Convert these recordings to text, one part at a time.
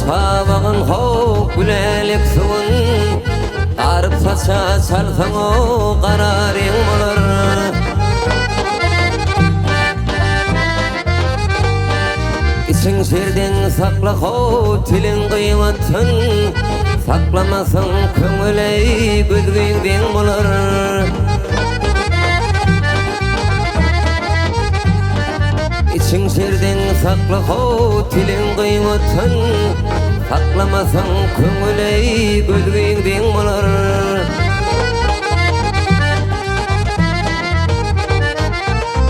Kabağın hoq gülelik suwun Arıp saça salsaň o gararyň bolar İçiň serden sakla ho tilin gıýmatyn Saklamasaň köňüli gözüňden bolar İçiň serden sakla ho tilin gıýmatyn Saklamasaň köňüli gözüňden bolar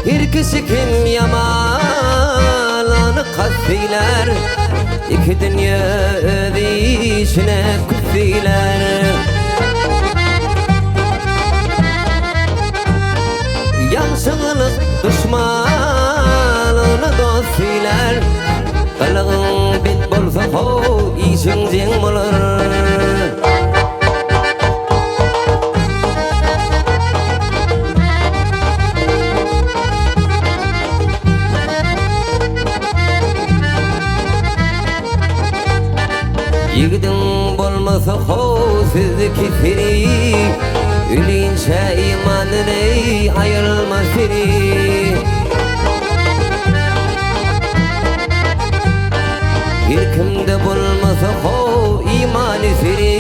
Bir kişi kim yamalany kasdylar İki dünýä ödişine küsdiler Ýanşyňylyk düşmanyny dostdylar Galygyň bit bolsa ho işiň jeň bolar Ýigdiň bolmasa ho sizdiki siri Ülinçe imanını ayrılmaz siri Bir kimde bolmasa ho imani siri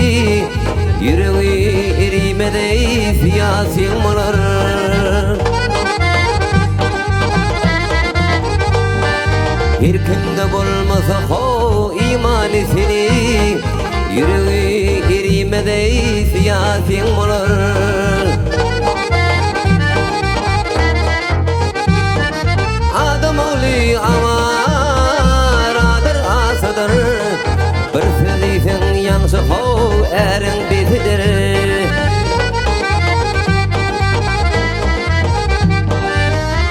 Yüreği erimede siyasiň bolar Bir kimde bolmasa ho imani siri Yüreği erimede siyasiň bolar Adam oli amaradır asadır Bir söýleýseň ýanşy ho äriň bitidir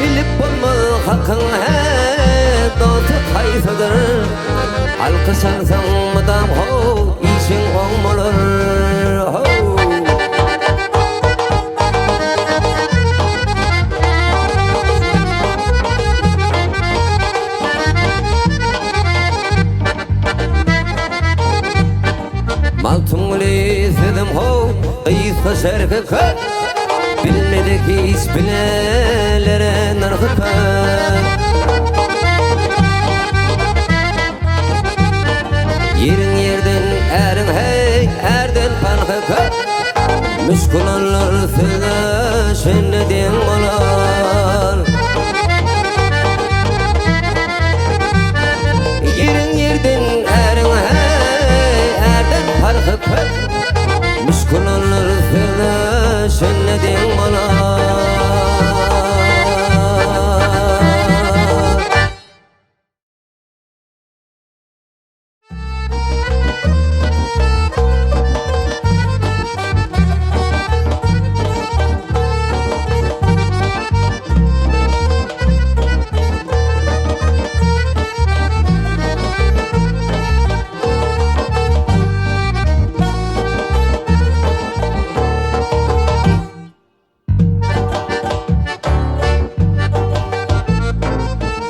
Bilip bolmaly hakyň dostu kaýsydyr Alkyşansaň mydam ho işiň oň bolar ho Maltumly sedim ho ýysa şerke köp Bilmedik hiç bilelere narhy köp Yerin yerden äriň hey erden panhy köp Müşkulanlar söýleşenden bolar Yerin yerden äriň hey erden panhy köp Müşkulanlar söýleşenden bolar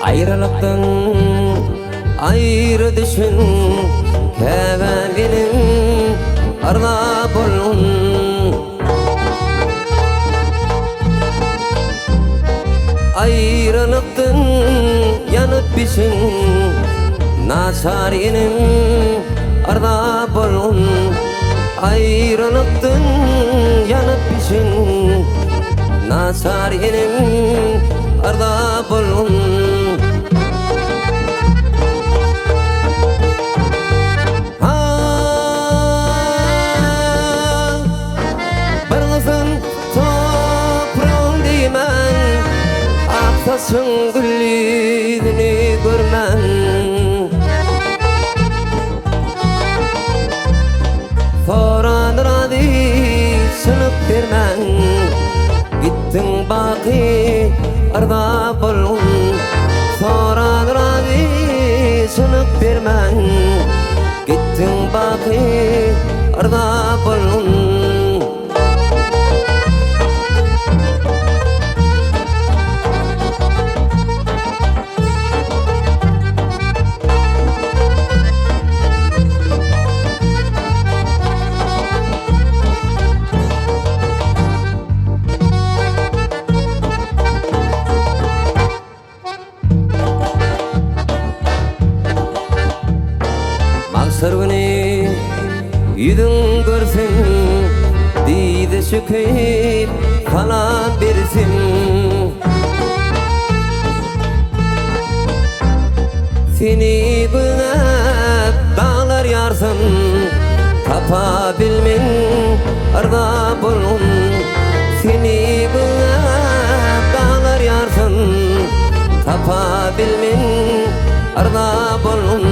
Ayrılıktan ayrı düşün Kevelinin arda bolun Ayrılıktan yanıp biçin Nasarinin arda bolun Ayrılıktan yanıp biçin Nasarinin arda bolun Aksasyň güllidini görmän Soranyrady synyp bermän Gittiň baky arda bolun Soranyrady synyp bermän Gittiň baky arda bolun tükeyip falan birsin. Seni bilip dağlar yarsın, tapa bilmin arda bulun. Seni bilip dağlar yarsın, tapa bilmin arda bulun.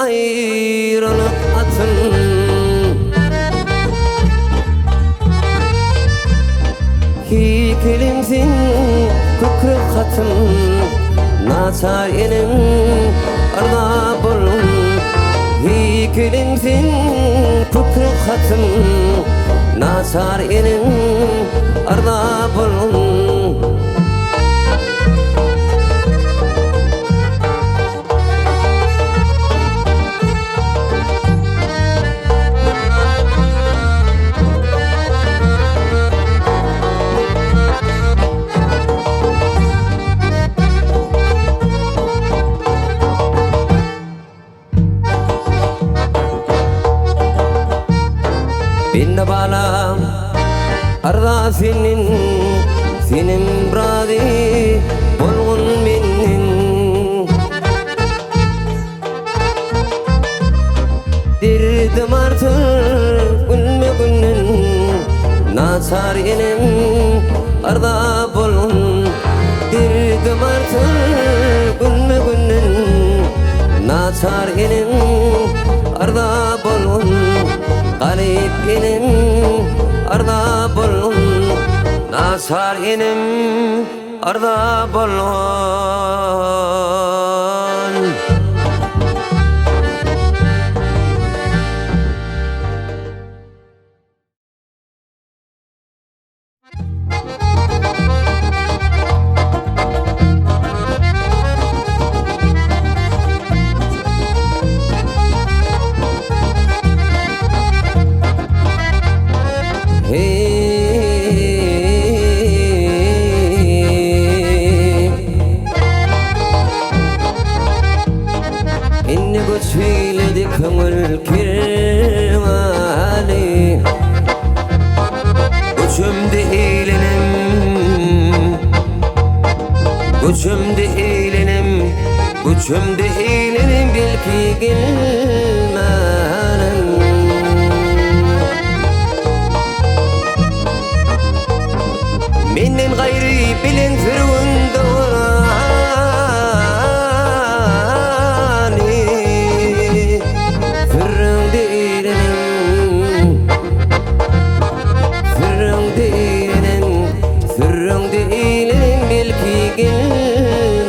Ayrılık atın, hikilimsin kıkrık katın, naçar enim arda bulun. Hikilimsin kıkrık katın, naçar enim arda bulun. Binne balam arda senin bradi bolgun menin. Dirdim artık gülme günün, naçar enim arda bolgun. Dirdim artık gülme günün, naçar enim arda bolgun. Galip enim arda bulun, naçar enim arda bulun. İnni güçüyledi köngül kirmali, güçümde eğlenim, güçümde eğlenim, güçümde eğlenim, belki gelmenim. Menden gayrı bilen sürgün doğrani, sırrın değilim, sırrın değilim, sırrın değilim, belki gelmenim.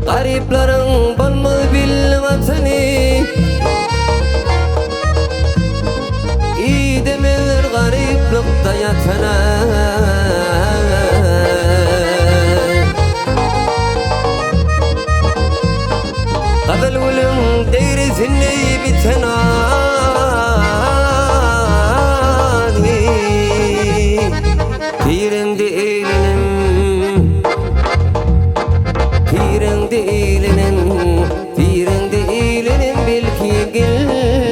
Gariplerin bulmaz bilmezsini, İdemeler gariplikte yatana. Kabel ölüm değrizini bitena, pirinde eğlenim, pirinde eğlenim, pirinde eğlenim, belki gelmenim.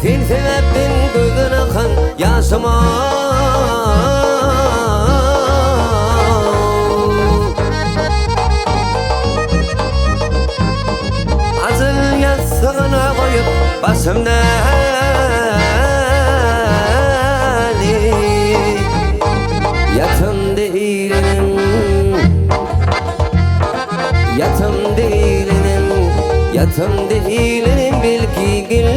Sen sebeptin gözün akan yaşıma, azıl yastığına koyup başımdan yatım değilim, yatım değilim, yatım değilim, belki gel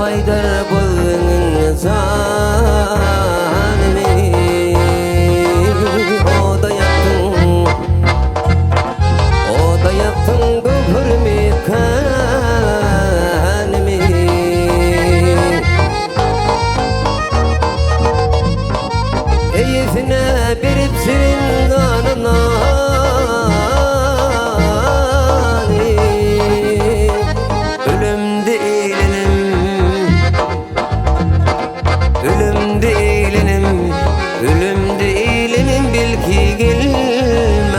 ayvaydır bulun zanimi O da yaktın göpürmi kanimi Eyesine berip senin kanına Ölüm değilim bil ki gelmem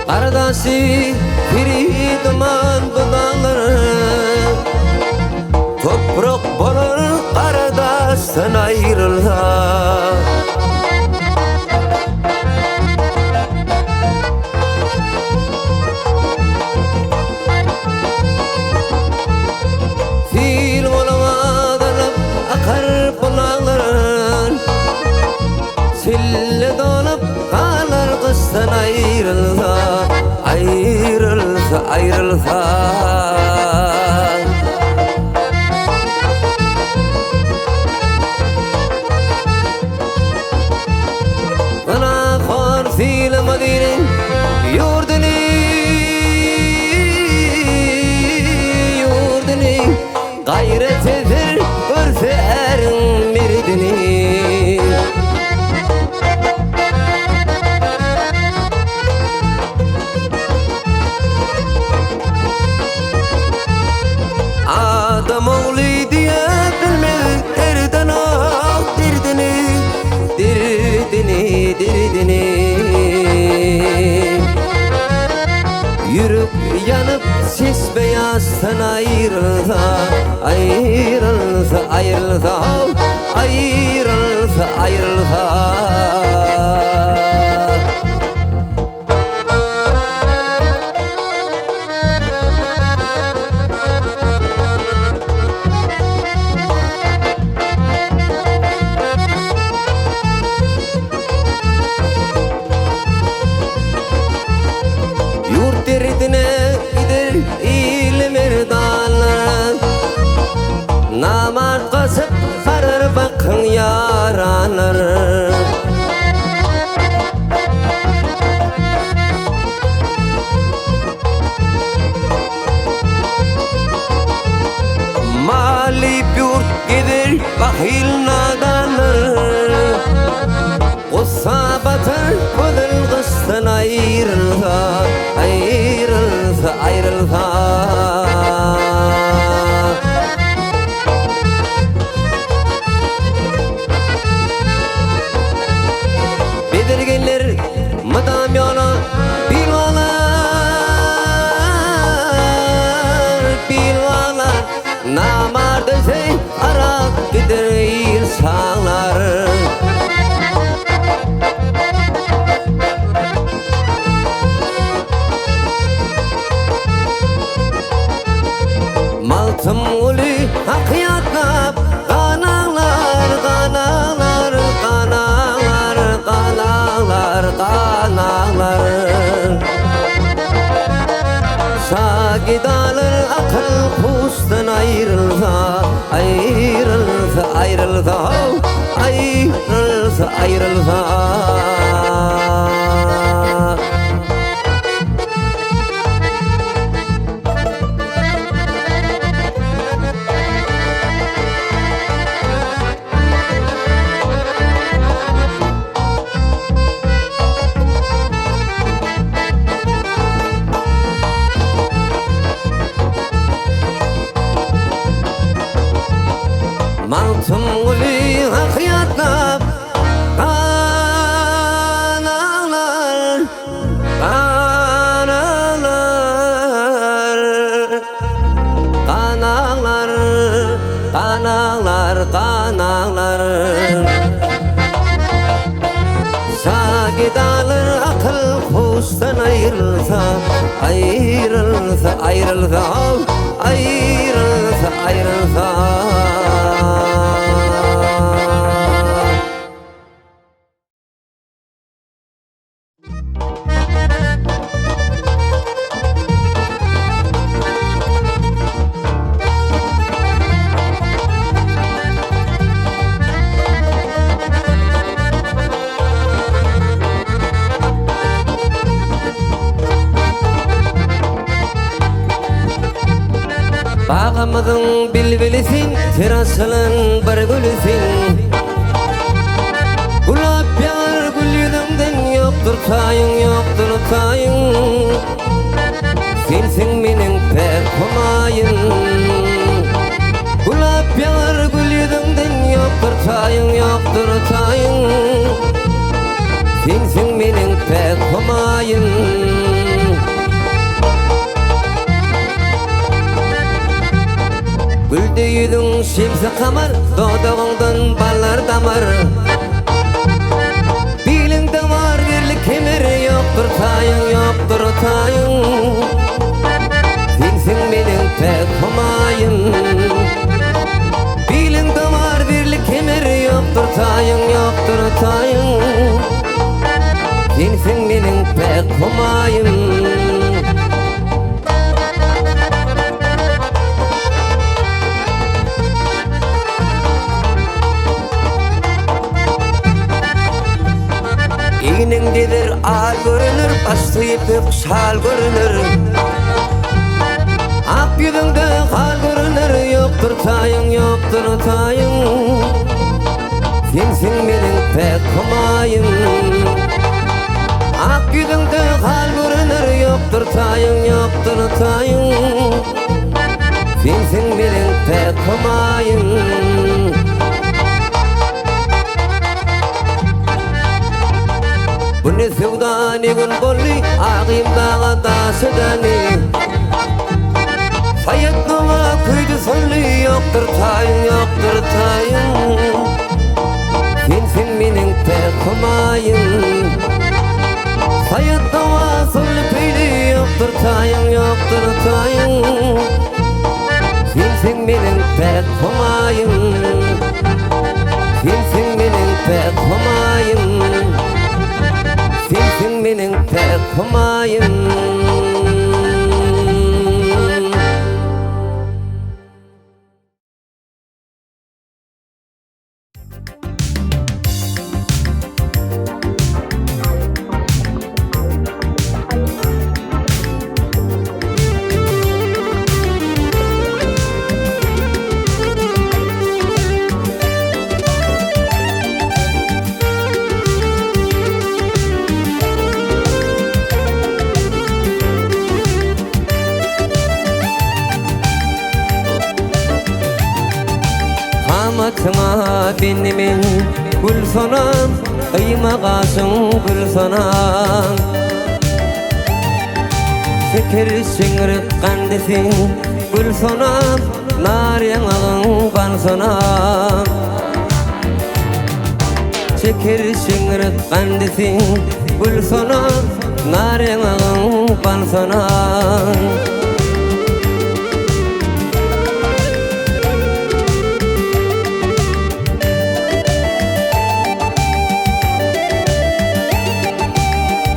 Aradası biri duman bulanır Toprak bolur aradasın ayrılır Fil olamadanıp akar bulanır Sille donup kanar kızdan ayrılır Ayrılsa, ayrılsa Bana kor fil Medine'nin yurdunu Gayret eder görse erin mirdini Adam oğlu diye bilmez erden al dirdini Yürüp yanıp ses beyazdan ayrılsa Ayrılsa, ayrılsa Ayrılsa, ayrılsa Derdine gider ilimir dağlar Namart kasıp sarır bakın yaralar Malip yurt gider bahil nadanlar Kussa batır kudul kıstan ayrılsa Ayrılsa, ayrılsa Bedirgenler madam yola bilvalar Namar dese arak gider insanlar Maltım uli hakiyatlap Kanağlar, kanağlar, kanağlar, kanağlar, kanağlar Sagidalar akıl pustan ayrılsa Ayrılsa, ayrılsa Ayrılsa, ayrılsa Mantım uli hakiyatlap dosttan ayrılsa, ayrılsa, ayrılsa, ayrılsa, ayrılsa. Bağımızın bilbilisin, terasının bir gülüsün. Gulap yağar gül yüzünden, yoktur tayın, yoktur tayın. Sensin menin pek humayın. Gulap yağar gül yüzünden, yoktur tayın, yoktur tayın. Sensin menin pek humayın. Güldü yüzün şemsi kamar, dodağından ballar damar. Bilinde var birlik kemer, yoktur tayın, yoktur tayın. Sensin menin pek humayın. Bilinde var birlik kemer, yoktur tayın, yoktur tayın. Sensin menin pek humayın. İğnendedir al görünür, bastı ipek şal görünür. Ak yüzünde hal görünür, yoktur tayın, yoktur tayın. Sensin menin pek humayın. Ak yüzünde hal görünür, yoktur tayın, yoktur tayın. Sensin menin pek humayın. Bu ne sevda ne gün bolli, ağım dağa taşıdani. Hayatlıma kuydu sonli, yoktur tayın, yoktur tayın. Sensin menin pek humayın. Hayatlıma sonli peyli, yoktur tayın, yoktur tayın. Sensin menin pek humayın. Sensin menin pek humayın. Sensin menin pek humayın. Kamatına benimin gül sonam, ıyma kasın gül sonam. Şeker şingrik kandesin gül sonam, nar yanağın ban sonam. Şeker şingrik kandesin gül sonam, nar yanağın ban sonam.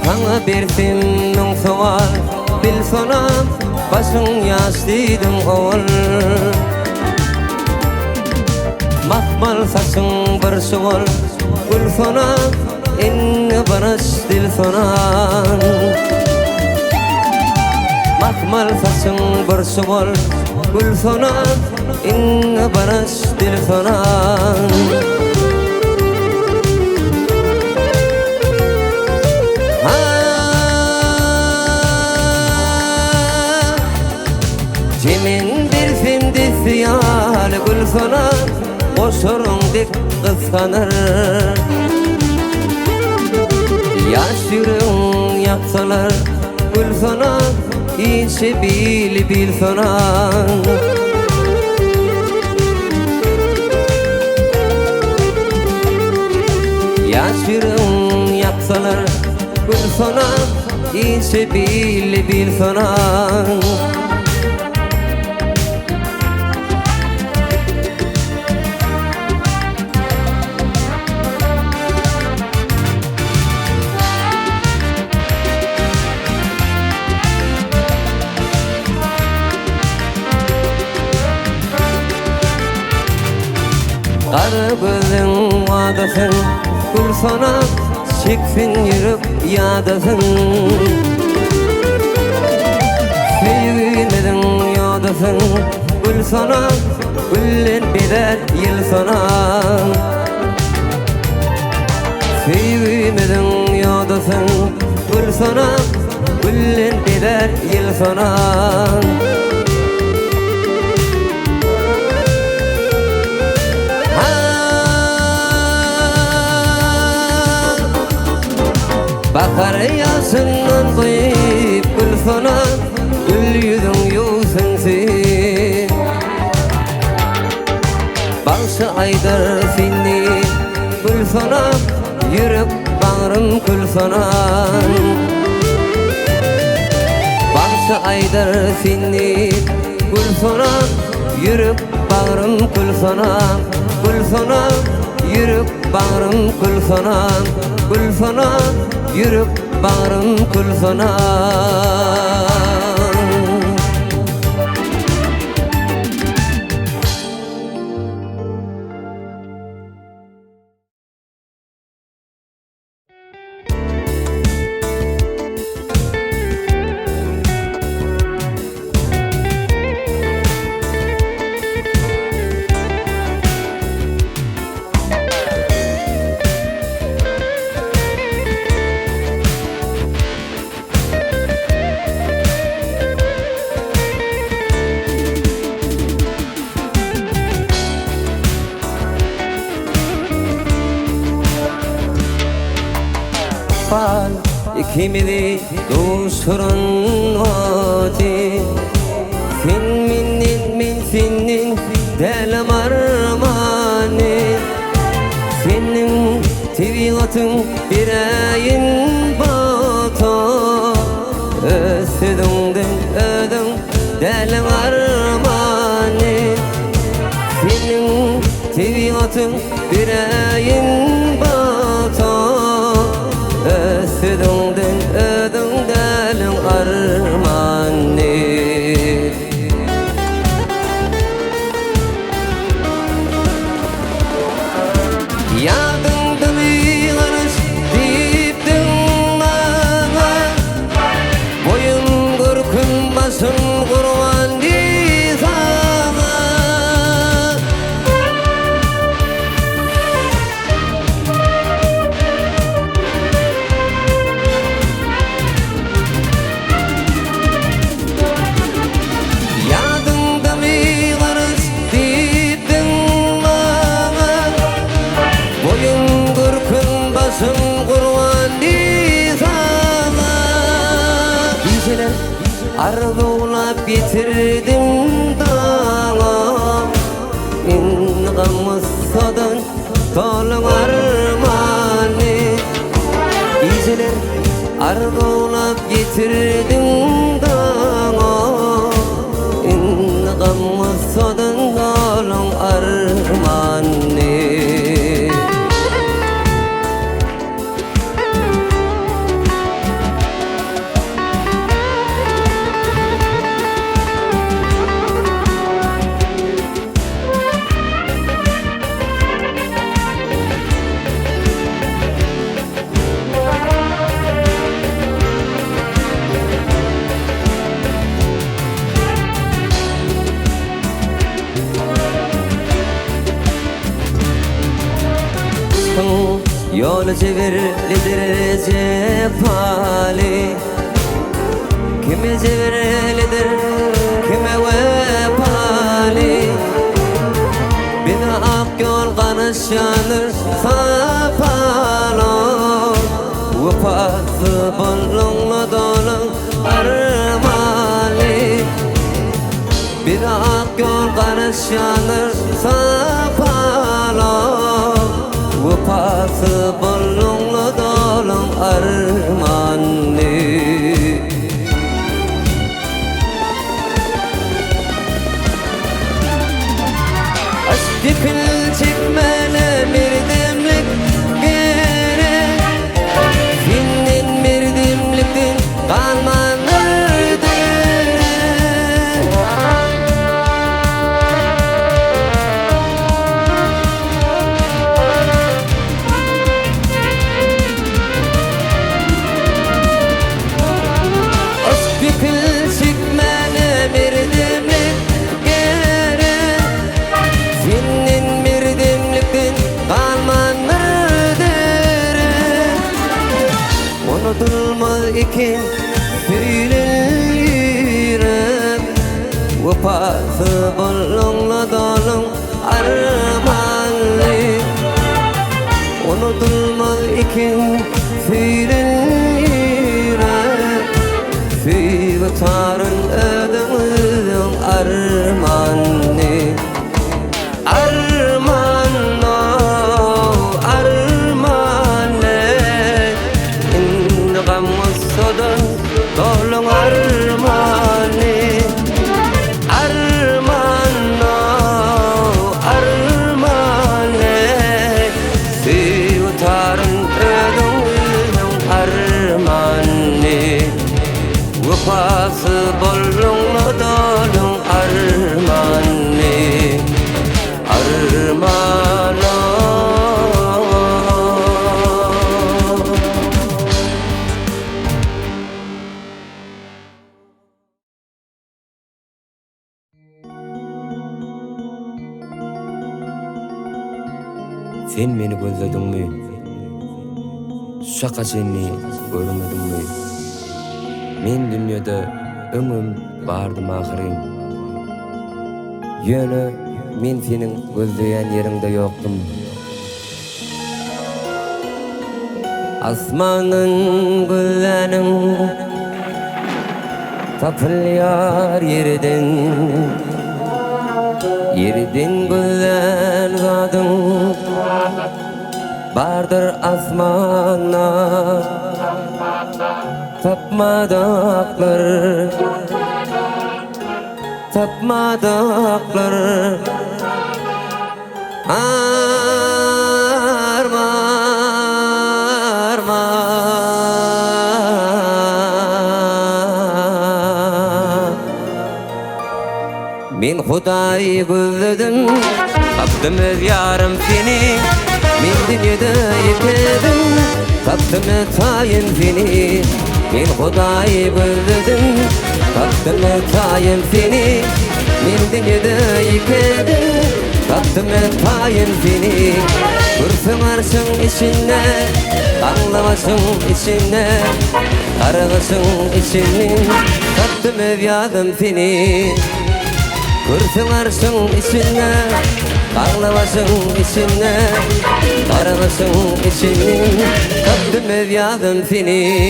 Sana bersin nung soğal, bil sonam, başın yaşlıydın oğul. Mahmal saçın bir şoğul, gül sonam, inni barış dil sonam. Mahmal saçın bir şoğul, gül sonam, inni barış dil sonam. Kimin dersin desiyal gül sonam, boşurun dik kıskanır. Yaş yüreğin yaksalar gül sonam, işi bil bil sonam. Yaş yüreğin yaksalar gül sonam, İnce bil sana. Kara gözün vadasın, gül sana çeksin yürüp yadasın. Sevmedin yadasın, gül sana güllen birer yıl sana. Sevmedin yadasın, gül sana güllen birer yıl sana. Bakar yazından koyup gül sana, gül yüzün yoğsun sen. Bağışı aydar seni gül sana, yürüp bağrım kül sana. Bağışı aydar seni gül sana, yürüp bağrım kül sana. Gül sana, yürüp bağrım kül sana. Gül sana, yürüp bağrım kül sana. Bal ikimizi dosturun vati. Sen minnin min senin delim armani. Senin tevigatın bir ayın bata. Ösüdünden ödün delim armani. Senin tevigatın bir ayın bata. Ösüdünden ödün delim armani. Yadımda bir karış deyiptin bana. Boyun kırkınmasın kurban di sana. Yadımda bir karış deyiptin bana. Boyun kırkınmasın kurban di sana. Geceler arzulayıp getirdim dağla. İnanmazsadan dolun armani. Geceler arzulayıp getirdim dağla. İnanmazsadan dolun armani. Yol çevirlidir cephali. Kimi çevirlidir, kimi vefali. Bir ak yol kanışanır safalı. Vefası bulunlu dolun armali. Bir ak yol kanışanır safalı. Vefası bulunlu dolun armani. unutulmaz iken söyleyirem vefası bolluğla dolun armanlı unutulmaz iken söyleyirem süyütarın ödümüzün armanlı Dolun armani armano armane Siyutarın ödünün armani Vefası bolluğla dolun armani armano Sen meni gözledin mi? Şaka seni görmedin mi? Men dünyada ömüm bardım ahirin. Yöne men senin gözleyen yerinde yoktum. Asmanın güllenin tapılıyor yerden. Yerden güzel zadın bardır asmana tapmadıklar Men Hudayı gözledim, taptım öz yarım seni. Men dünyada yetedim, taptım tayin seni. Men Hudayı gözledim, taptım tayin seni. Men dünyada yetedim, taptım tayin seni. Gürsün arşın içinde, anlamasın içinde, arasın içinde, taptım öz yarım seni. Gürsün arşın içinde, ağlamasın içinde, aramasın içinde, kaptım evladım seni.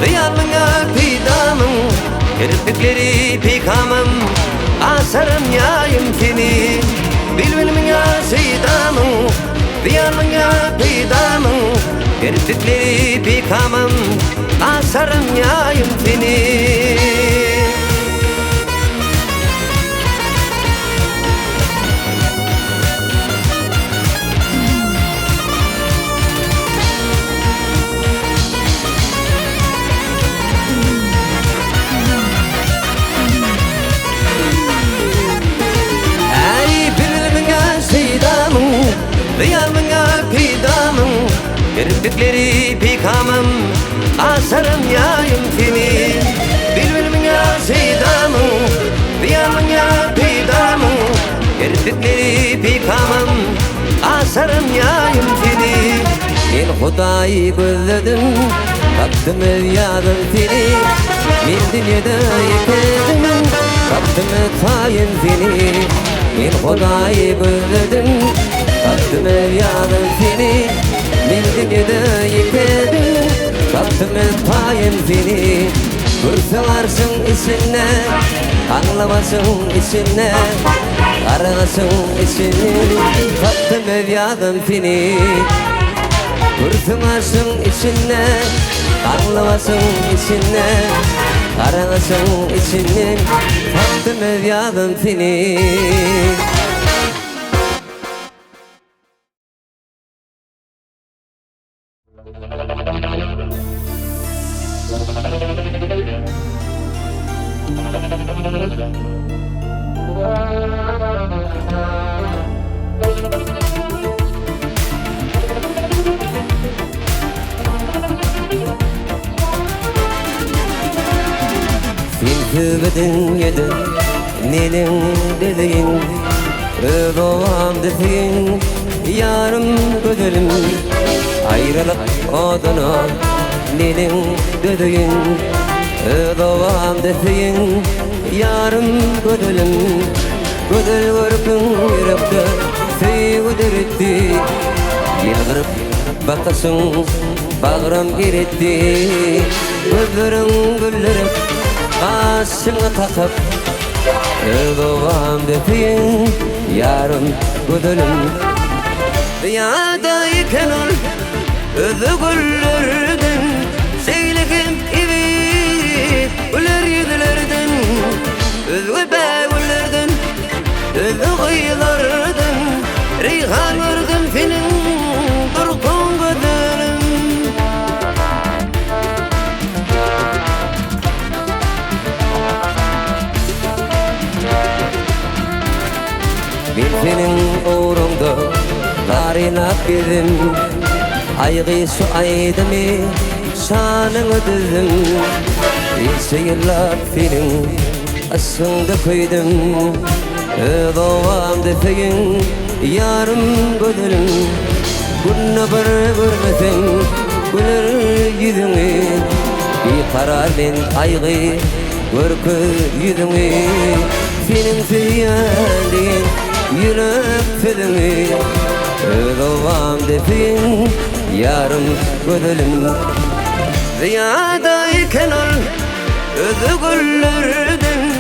Dıyarlına pidamın kirpikleri pikamım asarım yayım seni bilbilmine seydamın dıyarlına pidamın kirpikleri pikamım asarım yayım seni Dıyarlına pidamın kirpikleri pikamım asarım yayım seni bilbilmine seydamın dıyarlına pidamın kirpikleri pikamım asarım yayım seni Men Hudayı gözledim taptım evladım seni Men dünyada yetedim taptım tayin seni Men Hudayı gözledim taptım evladım seni Men dünyada yetedim taptım tayin seni Gürsün arşın içinde anlamasın içinde arasın içinde taptım evladım seni Gürsün arşın içinde anlamasın içinde arasın içinde taptım evladım seni bedin yedi Nenin dediğin Doğam dediğin Yarım gödelim Ayrılık oduna Nenin dediğin Doğam dediğin Yarım gödelim Gödel vurkun yürekte Sevdiretti Yıldırıp bakasın Bağrım giretti Gözlerin güllerip Başına takıp Doğam dediğin Yarım gödelim Dünyadayken ol Özü güllerden Seylekim gibi Güller yüzlerden Özü bağırlardan Özü kıyılardan Reyhan gördüm senin Durkun gödelim Bir senin uğrunda Tarinak dedim Aygı su aydımı Şanını düzdüm İlse yıllar senin Aslında koydum Doğam defeyin Yarım gödelim Günü bir görmesem Güler yüzünü Bir kararın aygı Görkü yüzünü Senin seyirliğin Yürek filmi Doğam defeyin Yarım gödelim Ziyadayken ol Özü güllerden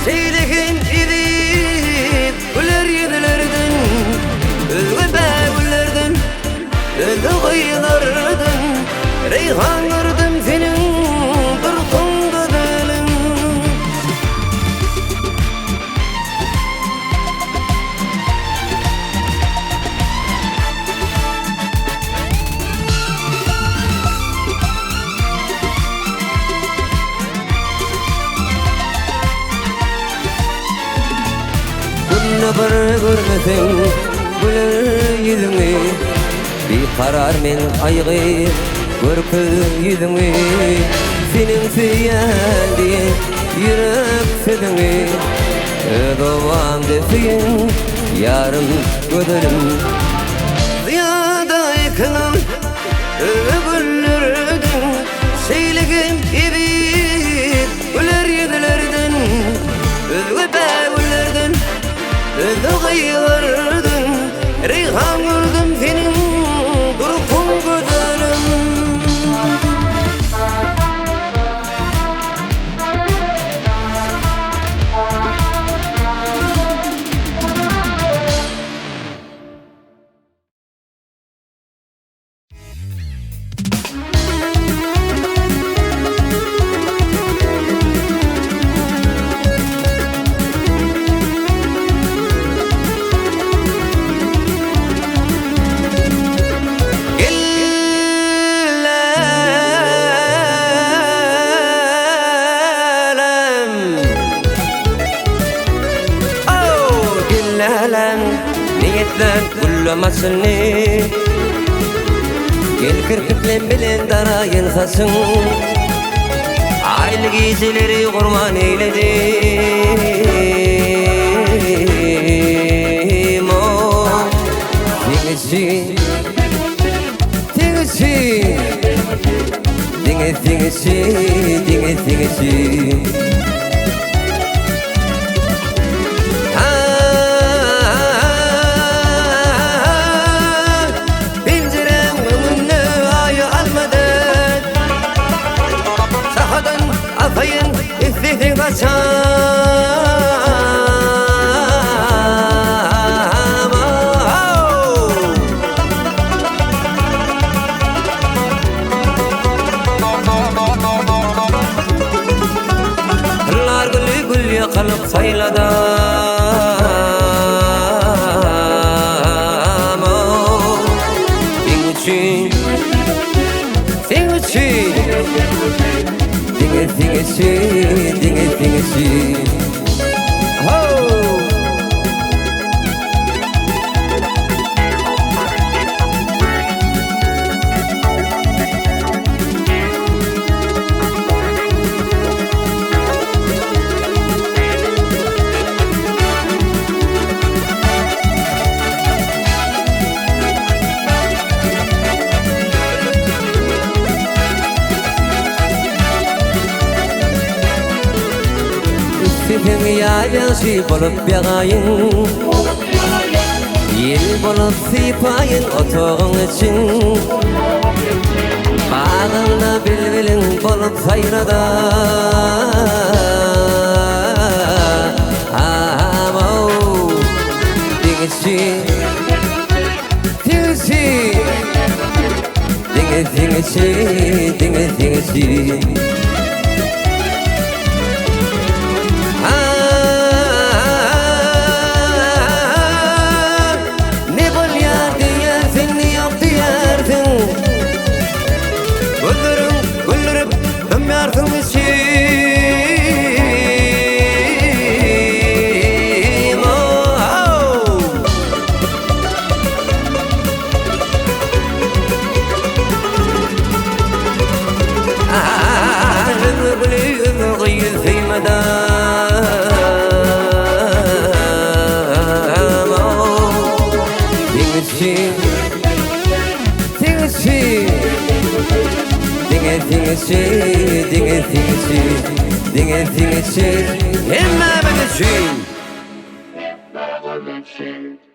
Seylekin idip Güler yüzlerden Özü bağırlardan Özü kıyılardan Reyhan gördüm senin Durkun gödelim Günü bir görmesem Güler yüzünü Bir karar men aygı Görkü yüzünü Senin seyirliğin Yürek filmi Doğam defeyin Yarım gödelim Ziyadayken ol Güllerden Seylekin gibi Güler yüzlerden Özü bağırlardan Özü kıyılardan Reyhan gördüm senin Durkun gödelim Niyetler kullamasını Gel kırkıklen bilen darayın hasın Aylı geceleri kurban eyledim O Dingesin Dingesin Dingesin Dingesin Afayın iffeti kaçam yaşı bolup yağayın Yel bolup sipayın otoğun için Bağında bilbilin bolup sayrada Amau Dingişi Dingişi Dingişi Dingişi Dinge, dinge, dinge, immer wenn es schien.